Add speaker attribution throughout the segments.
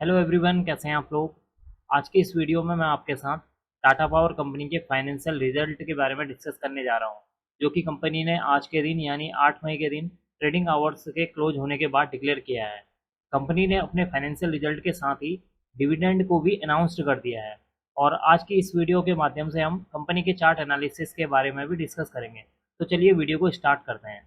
Speaker 1: Hello everyone, कैसे हैं आप लोग। आज के इस वीडियो में मैं आपके साथ टाटा पावर कंपनी के फाइनेंशियल रिजल्ट के बारे में डिस्कस करने जा रहा हूं, जो कि कंपनी ने आज के दिन यानी 8 मई के दिन ट्रेडिंग आवर्स के क्लोज होने के बाद डिक्लेयर किया है। कंपनी ने अपने फाइनेंशियल रिजल्ट के साथ ही डिविडेंड को भी अनाउंस्ड कर दिया है। और आज की इस वीडियो के माध्यम से हम कंपनी के चार्ट एनालिसिस के बारे में भी डिस्कस करेंगे। तो चलिए वीडियो को स्टार्ट करते हैं।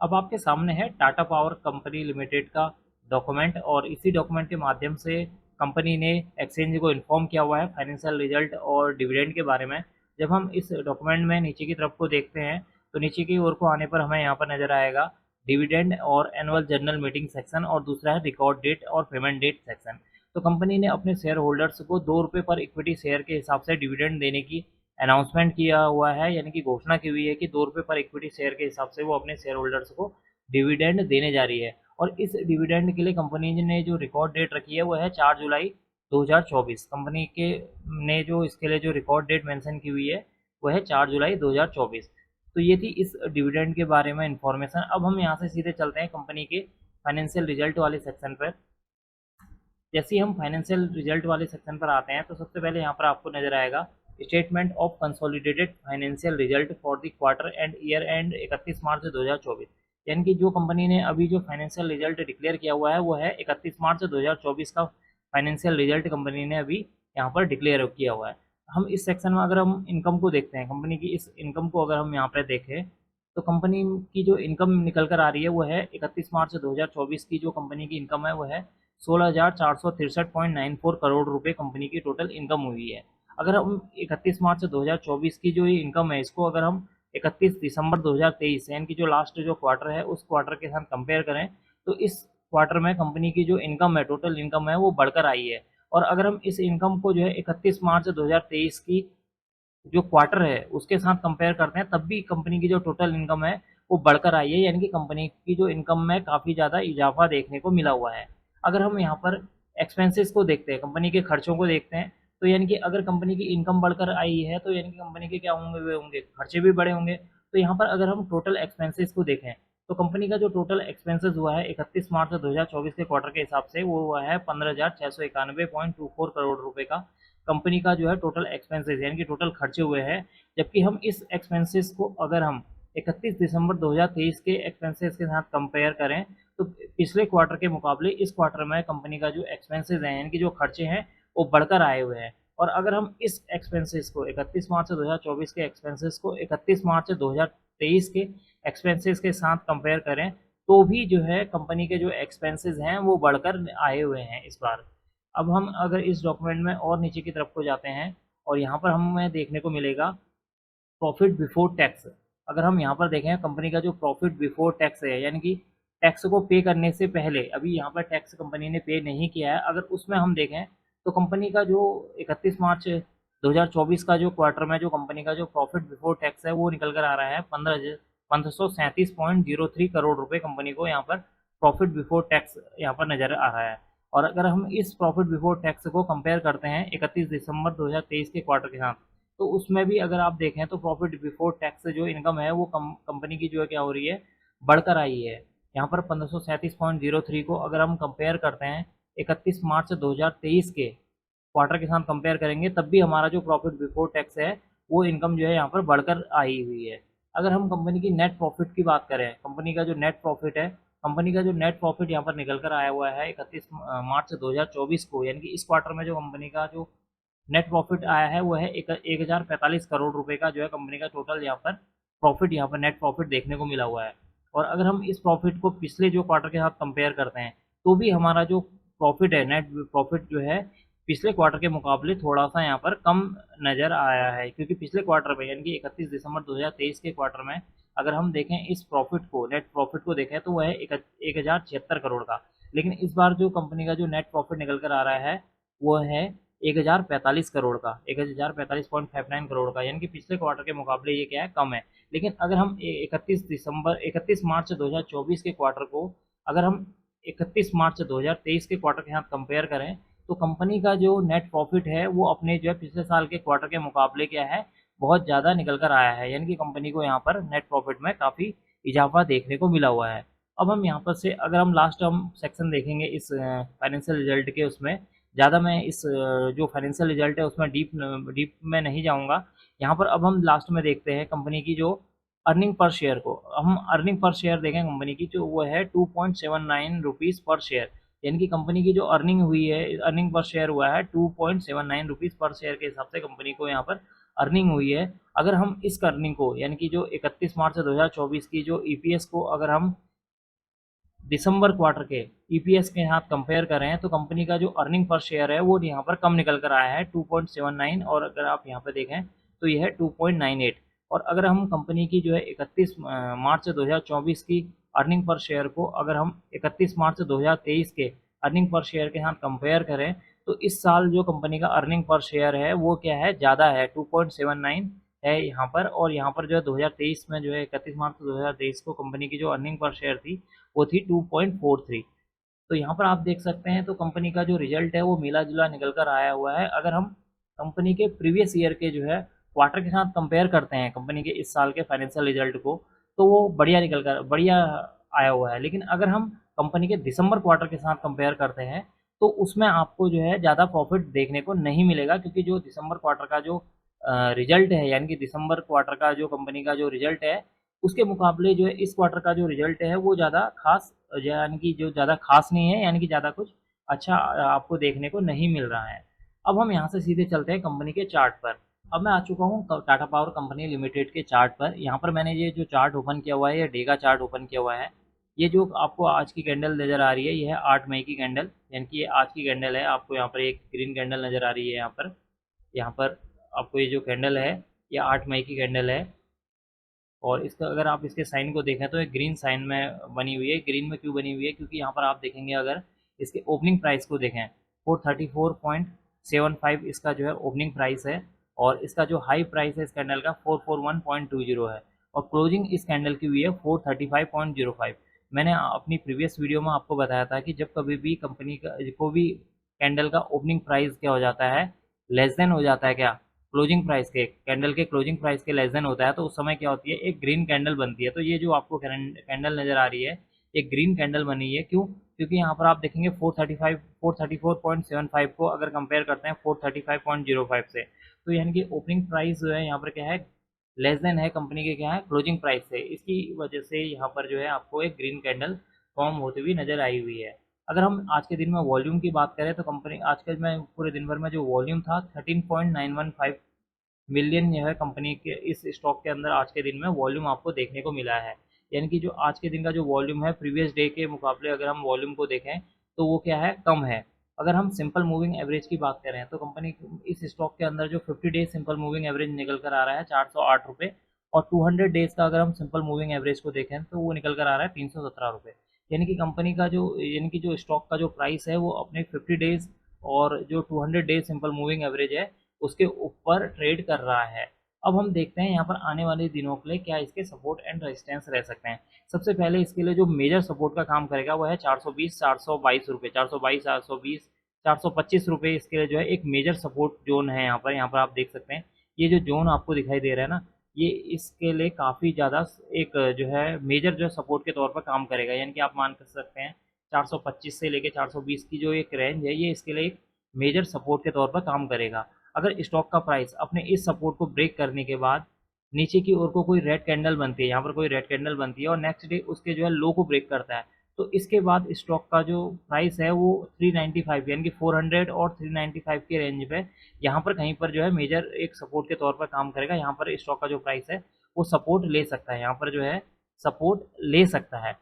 Speaker 1: अब आपके सामने है टाटा पावर कंपनी लिमिटेड का डॉक्यूमेंट, और इसी डॉक्यूमेंट के माध्यम से कंपनी ने एक्सचेंज को इन्फॉर्म किया हुआ है फाइनेंशियल रिजल्ट और डिविडेंड के बारे में। जब हम इस डॉक्यूमेंट में नीचे की तरफ को देखते हैं तो नीचे की ओर को आने पर हमें यहाँ पर नजर आएगा डिविडेंड और एनुअल जनरल मीटिंग सेक्शन, और दूसरा है रिकॉर्ड डेट और पेमेंट डेट सेक्शन। तो कंपनी ने अपने शेयर होल्डर्स को ₹2 पर इक्विटी शेयर के हिसाब से डिविडेंड देने की अनाउंसमेंट किया हुआ है, यानी कि घोषणा की हुई है कि ₹2 पर इक्विटी शेयर के हिसाब से वो अपने शेयर होल्डर्स को डिविडेंड देने जा रही है। और इस डिविडेंड के लिए कंपनी ने जो रिकॉर्ड डेट रखी है वो है 4 जुलाई 2024। कंपनी के ने जो इसके लिए जो रिकॉर्ड डेट मेंशन की हुई है वो है 4 जुलाई 2024। तो ये थी इस डिविडेंड के बारे में इंफॉर्मेशन। अब हम यहाँ से सीधे चलते हैं कंपनी के फाइनेंशियल रिजल्ट वाले सेक्शन पर। जैसे ही हम फाइनेंशियल रिजल्ट वाले सेक्शन पर आते हैं तो सबसे पहले यहाँ पर आपको नजर आएगा statement of consolidated financial result for the quarter and year and 31 मार्च 2024। यानी कि जो कंपनी ने अभी जो फाइनेंशियल रिजल्ट डिक्लेयर किया हुआ है वो है 31 मार्च 2024 का फाइनेंशियल रिजल्ट कंपनी ने अभी यहाँ पर डिक्लेयर किया हुआ है। हम इस सेक्शन में अगर हम इनकम को देखते हैं, कंपनी की इस इनकम को अगर हम यहाँ पर देखें तो कंपनी की जो इनकम निकल कर आ रही है वो है 31 मार्च 2024 की जो कंपनी की इनकम है वो है 16,463.94 करोड़ रुपए कंपनी की टोटल इनकम हुई है। अगर हम 31 मार्च 2024 की जो ये इनकम है इसको अगर हम 31 दिसंबर 2023 यानी कि जो लास्ट जो क्वार्टर है उस क्वार्टर के साथ कंपेयर करें तो इस क्वार्टर में कंपनी की जो इनकम है, टोटल इनकम है, वो बढ़कर आई है। और अगर हम इस इनकम को जो है 31 मार्च 2023 की जो क्वार्टर है उसके साथ कंपेयर करते हैं तब भी कंपनी की जो टोटल इनकम है वो बढ़कर आई है, यानी कि कंपनी की जो इनकम में काफ़ी ज़्यादा इजाफा देखने को मिला हुआ है। अगर हम यहाँ पर एक्सपेंसेस को देखते हैं, कंपनी के खर्चों को देखते हैं, तो यानी कि अगर कंपनी की इनकम बढ़कर आई है तो यानी कि कंपनी के क्या होंगे, वे होंगे खर्चे भी बढ़े होंगे। तो यहाँ पर अगर हम टोटल एक्सपेंसेस को देखें तो कंपनी का जो टोटल एक्सपेंसेस हुआ है 31 मार्च 2024 के क्वार्टर के हिसाब से वो हुआ है 15,691.24 करोड़ रुपए का। कंपनी का जो है टोटल एक्सपेंसेस यानी कि टोटल खर्चे हुए हैं। जबकि हम इस एक्सपेंसेस को अगर हम 31 दिसंबर 2023 के एक्सपेंसेस के साथ कंपेयर करें तो पिछले क्वार्टर के मुकाबले इस क्वार्टर में कंपनी का जो एक्सपेंसेस हैं यानी कि जो खर्चे हैं वो बढ़कर आए हुए हैं। और अगर हम इस एक्सपेंसेस को 31 मार्च 2024 के एक्सपेंसेस को 31 मार्च 2023 के एक्सपेंसेस के साथ कंपेयर करें तो भी जो है कंपनी के जो एक्सपेंसेस हैं वो बढ़कर आए हुए हैं इस बार। अब हम अगर इस डॉक्यूमेंट में और नीचे की तरफ को जाते हैं और यहाँ पर हमें देखने को मिलेगा प्रॉफिट बिफोर टैक्स। अगर हम यहाँ पर देखें कंपनी का जो प्रॉफिट बिफोर टैक्स है यानी कि टैक्स को पे करने से पहले, अभी यहाँ पर टैक्स कंपनी ने पे नहीं किया है, अगर उसमें हम देखें तो कंपनी का जो 31 मार्च 2024 का जो क्वार्टर में जो कंपनी का जो प्रॉफिट बिफोर टैक्स है वो निकल कर आ रहा है 15,137.03 करोड़ रुपए कंपनी को यहाँ पर प्रॉफिट बिफोर टैक्स यहाँ पर नजर आ रहा है। और अगर हम इस प्रॉफिट बिफोर टैक्स को कंपेयर करते हैं 31 दिसंबर 2023 के क्वार्टर के साथ तो उसमें भी अगर आप देखें तो प्रॉफिट बिफोर टैक्स जो इनकम है वो कंपनी की जो है क्या हो रही है, बढ़कर आई है। यहाँ पर 1537.03 को अगर हम कंपेयर करते हैं 31 मार्च 2023 के क्वार्टर के साथ कंपेयर करेंगे तब भी हमारा जो प्रॉफिट बिफोर टैक्स है वो इनकम जो है यहाँ पर बढ़कर आई हुई है। अगर हम कंपनी की नेट प्रॉफिट की बात करें, कंपनी का जो नेट प्रॉफिट है, कंपनी का जो नेट प्रॉफिट यहाँ पर निकल कर आया हुआ है 31 मार्च 2024 को, यानी कि इस क्वार्टर में जो कंपनी का जो नेट प्रॉफिट आया है वो है 1045 करोड़ रुपए का जो है कंपनी का टोटल यहाँ पर प्रॉफिट, यहाँ पर नेट प्रॉफिट देखने को मिला हुआ है। और अगर हम इस प्रॉफिट को पिछले जो क्वार्टर के साथ कंपेयर करते हैं तो भी हमारा जो प्रॉफिट है, नेट प्रॉफिट जो है पिछले क्वार्टर के मुकाबले थोड़ा सा यहाँ पर कम नज़र आया है, क्योंकि पिछले क्वार्टर में यानी कि 31 दिसंबर 2023 के क्वार्टर में अगर हम देखें इस प्रॉफिट को, नेट प्रॉफिट को देखें तो वह है 1076 करोड़ का। लेकिन इस बार जो कंपनी का जो नेट प्रॉफिट निकल कर आ रहा है वो है 1045 करोड़ का, 1045.59 करोड़ का, यानी कि पिछले क्वार्टर के मुकाबले ये क्या है, कम है। लेकिन अगर हम 31 मार्च 2024 के क्वार्टर को अगर हम 31 मार्च 2023 के क्वार्टर के साथ कंपेयर करें तो कंपनी का जो नेट प्रॉफिट है वो अपने जो है पिछले साल के क्वार्टर के मुकाबले क्या है, बहुत ज़्यादा निकल कर आया है, यानी कि कंपनी को यहाँ पर नेट प्रॉफिट में काफ़ी इजाफा देखने को मिला हुआ है। अब हम यहाँ पर से अगर हम लास्ट हम सेक्शन देखेंगे इस फाइनेंशियल रिजल्ट के, उसमें ज़्यादा मैं इस जो फाइनेंशियल रिजल्ट है उसमें डीप में नहीं जाऊँगा। यहाँ पर अब हम लास्ट में देखते हैं कंपनी की जो अर्निंग पर शेयर को। हम अर्निंग पर शेयर देखें कंपनी की, जो वो है 2.79 रुपीज़ पर शेयर, यानी कि कंपनी की जो अर्निंग हुई है, अर्निंग पर शेयर हुआ है 2.79 रुपीज़ पर शेयर के हिसाब से कंपनी को यहाँ पर अर्निंग हुई है। अगर हम इस अर्निंग को, यानी कि जो 31 मार्च 2024 की जो ईपीएस को अगर हम दिसंबर क्वार्टर के ईपीएस के साथ कंपेयर करें तो कंपनी का जो अर्निंग पर शेयर है वो यहाँ पर कम निकल कर आया है 2.79, और अगर आप यहाँ पर देखें तो यह है 2.98। और अगर हम कंपनी की जो है 31 मार्च 2024 की अर्निंग पर शेयर को अगर हम 31 मार्च 2023 के अर्निंग पर शेयर के साथ कंपेयर करें तो इस साल जो कंपनी का अर्निंग पर शेयर है वो क्या है, ज़्यादा है, 2.79 है यहाँ पर। और यहाँ पर जो है 2023 में जो है 31 मार्च 2023 को कंपनी की जो अर्निंग पर शेयर थी वो थी 2.43। तो यहाँ पर आप देख सकते हैं तो कंपनी का जो रिजल्ट है वो मिला जुला निकल कर आया हुआ है। अगर हम कंपनी के प्रीवियस ईयर के जो है क्वार्टर के साथ कंपेयर करते हैं कंपनी के इस साल के फाइनेंशियल रिजल्ट को, तो वो बढ़िया आया हुआ है। लेकिन अगर हम कंपनी के दिसंबर क्वार्टर के साथ कंपेयर करते हैं तो उसमें आपको जो है ज़्यादा प्रॉफिट देखने को नहीं मिलेगा, क्योंकि जो दिसंबर क्वार्टर का जो रिजल्ट है, यानी कि दिसंबर क्वार्टर का जो कंपनी का जो रिजल्ट है उसके मुकाबले जो है इस क्वार्टर का जो रिजल्ट है वो ज़्यादा खास, यानी कि जो ज़्यादा खास नहीं है, यानी कि ज़्यादा कुछ अच्छा आपको देखने को नहीं मिल रहा है। अब हम यहाँ से सीधे चलते हैं कंपनी के चार्ट पर। अब मैं आ चुका हूँ टाटा पावर कंपनी लिमिटेड के चार्ट पर। यहाँ पर मैंने ये जो चार्ट ओपन किया हुआ है, ये डे का चार्ट ओपन किया हुआ है। ये जो आपको आज की कैंडल नज़र आ रही है ये है 8 मई की कैंडल, यानी कि ये आज की कैंडल है। आपको यहाँ पर एक ग्रीन कैंडल नज़र आ रही है। यहाँ पर आपको ये जो कैंडल है ये 8 मई की कैंडल है। और इसका अगर आप इसके साइन को देखें तो एक ग्रीन साइन में बनी हुई है। ग्रीन में क्यों बनी हुई है, क्योंकि यहाँ पर आप देखेंगे अगर इसके ओपनिंग प्राइस को देखें 434.75 इसका जो है ओपनिंग प्राइस है, और इसका जो हाई प्राइस है इस कैंडल का 441.20 है, और क्लोजिंग इस कैंडल की हुई है 435.05। मैंने अपनी प्रीवियस वीडियो में आपको बताया था कि जब कभी भी कंपनी का को भी कैंडल का ओपनिंग प्राइस क्या हो जाता है, लेस देन हो जाता है, क्या क्लोजिंग प्राइस के, कैंडल के क्लोजिंग प्राइस के लेस देन होता है, तो उस समय क्या होती है, एक ग्रीन कैंडल बनती है। तो ये जो आपको कैंडल नज़र आ रही है एक ग्रीन कैंडल बनी है। क्यों? क्योंकि यहाँ पर आप देखेंगे 434.75 को अगर कंपेयर करते हैं 435.05 से, तो यानी कि ओपनिंग प्राइस जो है यहाँ पर क्या है, लेस देन है कंपनी के क्या है क्लोजिंग प्राइस से। इसकी वजह से यहाँ पर जो है आपको एक ग्रीन कैंडल फॉर्म होती हुई नज़र आई हुई है। अगर हम आज के दिन में वॉल्यूम की बात करें तो कंपनी आज के में पूरे दिन भर में जो वॉल्यूम था 13.915 मिलियन जो है कंपनी के इस स्टॉक के अंदर आज के दिन में वॉल्यूम आपको देखने को मिला है। यानी कि जो आज के दिन का जो वॉल्यूम है प्रीवियस डे के मुकाबले अगर हम वॉल्यूम को देखें तो वो क्या है, कम है। अगर हम सिंपल मूविंग एवरेज की बात करें तो कंपनी इस स्टॉक के अंदर जो 50 डेज सिंपल मूविंग एवरेज निकल कर आ रहा है 408 रुपये, और 200 डेज का अगर हम सिंपल मूविंग एवरेज को देखें तो वो निकल कर आ रहा है 317 रुपये। यानी कि कंपनी का जो, यानी कि जो स्टॉक का जो प्राइस है वो अपने 50 डेज और जो 200 डेज सिंपल मूविंग एवरेज है उसके ऊपर ट्रेड कर रहा है। अब हम देखते हैं यहाँ पर आने वाले दिनों के लिए क्या इसके सपोर्ट एंड रेजिस्टेंस रह सकते हैं। सबसे पहले इसके लिए जो मेजर सपोर्ट का काम करेगा वो है 420 422 रुपये, 422 420 425 रुपये इसके लिए जो है एक मेजर सपोर्ट जोन है। यहाँ पर आप देख सकते हैं ये जो जोन आपको दिखाई दे रहा है ना, ये इसके लिए काफ़ी ज़्यादा एक जो है मेजर जो सपोर्ट के तौर पर काम करेगा। यानी कि आप मान कर सकते हैं 425 से लेकर 420 की जो एक रेंज है ये इसके लिए एक मेजर सपोर्ट के तौर पर काम करेगा। अगर स्टॉक का प्राइस अपने इस सपोर्ट को ब्रेक करने के बाद नीचे की ओर को कोई रेड कैंडल बनती है, यहाँ पर कोई रेड कैंडल बनती है और नेक्स्ट डे उसके जो है लो को ब्रेक करता है, तो इसके बाद स्टॉक का जो प्राइस है वो 395 यानी कि 400 और 395 के रेंज पे यहाँ पर कहीं पर जो है मेजर एक सपोर्ट के तौर पर काम करेगा। यहाँ पर स्टॉक का जो प्राइस है वो सपोर्ट ले सकता है, यहाँ पर जो है सपोर्ट ले सकता है।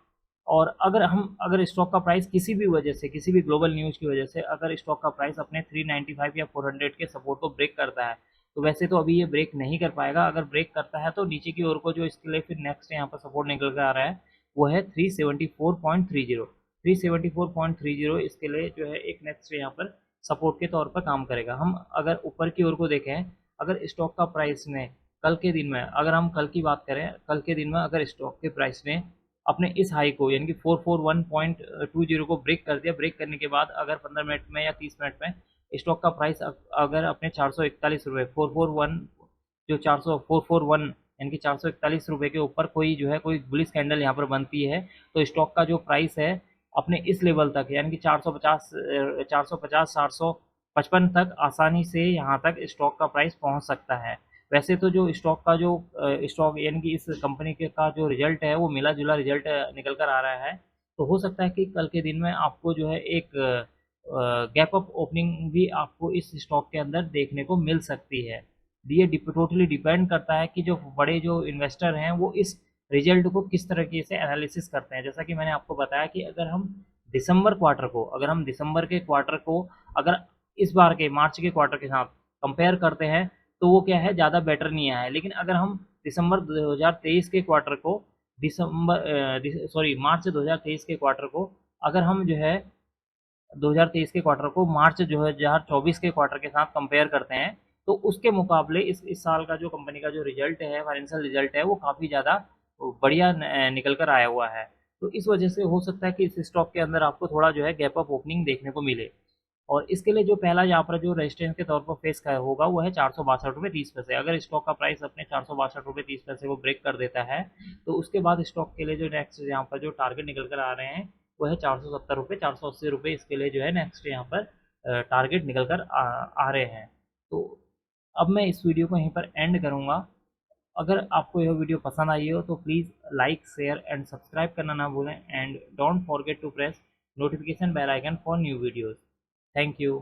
Speaker 1: और अगर स्टॉक का प्राइस किसी भी वजह से, किसी भी ग्लोबल न्यूज़ की वजह से अगर स्टॉक का प्राइस अपने 395 या 400 के सपोर्ट को ब्रेक करता है, तो वैसे तो अभी ये ब्रेक नहीं कर पाएगा। अगर ब्रेक करता है तो नीचे की ओर को जो इसके लिए फिर नेक्स्ट यहाँ पर सपोर्ट निकल कर आ रहा है वो है 374.30। 374.30 इसके लिए जो है एक नेक्स्ट यहाँ पर सपोर्ट के तौर पर काम करेगा। हम अगर ऊपर की ओर को देखें, अगर स्टॉक का प्राइस ने कल के दिन में, अगर हम कल की बात करें, कल के दिन में अगर स्टॉक के प्राइस ने अपने इस हाई को यानी कि 441.20 को ब्रेक कर दिया, ब्रेक करने के बाद अगर 15 मिनट में या 30 मिनट में स्टॉक का प्राइस अगर अपने 441 रुपये 441 जो 400 441 यानी कि 441 रुपये के ऊपर कोई जो है कोई बुलिश कैंडल यहाँ पर बनती है तो स्टॉक का जो प्राइस है अपने इस लेवल तक यानी कि 450 455 तक आसानी से यहाँ तक स्टॉक का प्राइस पहुँच सकता है। वैसे तो जो स्टॉक का जो स्टॉक यानी कि इस कंपनी के का जो रिजल्ट है वो मिला जुला रिजल्ट निकल कर आ रहा है, तो हो सकता है कि कल के दिन में आपको जो है एक गैप अप ओपनिंग भी आपको इस स्टॉक के अंदर देखने को मिल सकती है। ये टोटली डिपेंड करता है कि जो बड़े जो इन्वेस्टर हैं वो इस रिजल्ट को किस तरीके से एनालिसिस करते हैं। जैसा कि मैंने आपको बताया कि अगर हम दिसंबर के क्वार्टर को अगर इस बार के मार्च के क्वार्टर के साथ कंपेयर करते हैं तो वो क्या है, ज़्यादा बेटर नहीं आया है। लेकिन अगर हम दिसंबर 2023 के क्वार्टर को मार्च 2023 के क्वार्टर को अगर हम जो है 2023 के क्वार्टर को मार्च 2024 के क्वार्टर के साथ कंपेयर करते हैं तो उसके मुकाबले इस साल का जो कंपनी का जो रिजल्ट है, फाइनेंशियल रिजल्ट है, वो काफ़ी ज़्यादा बढ़िया निकल कर आया हुआ है। तो इस वजह से हो सकता है कि इस स्टॉक के अंदर आपको थोड़ा जो है गैप अप ओपनिंग देखने को मिले। और इसके लिए जो पहला यहाँ पर जो रेजिस्टेंस के तौर पर फेस का होगा वो है 462 रुपये 30 पैसे। अगर स्टॉक का प्राइस अपने 462 रुपये 30 पैसे को ब्रेक कर देता है तो उसके बाद स्टॉक के लिए जो नेक्स्ट यहाँ पर जो टारगेट निकल कर आ रहे हैं वो है 470 रुपये 480 रुपये। इसके लिए जो है नेक्स्ट यहाँ पर टारगेट निकल कर आ रहे हैं। तो अब मैं इस वीडियो को यहीं पर एंड करूँगा। अगर आपको यह वीडियो पसंद आई हो तो please like share and subscribe करना ना भूलें and don't forget to press notification bell icon for new videos. Thank you.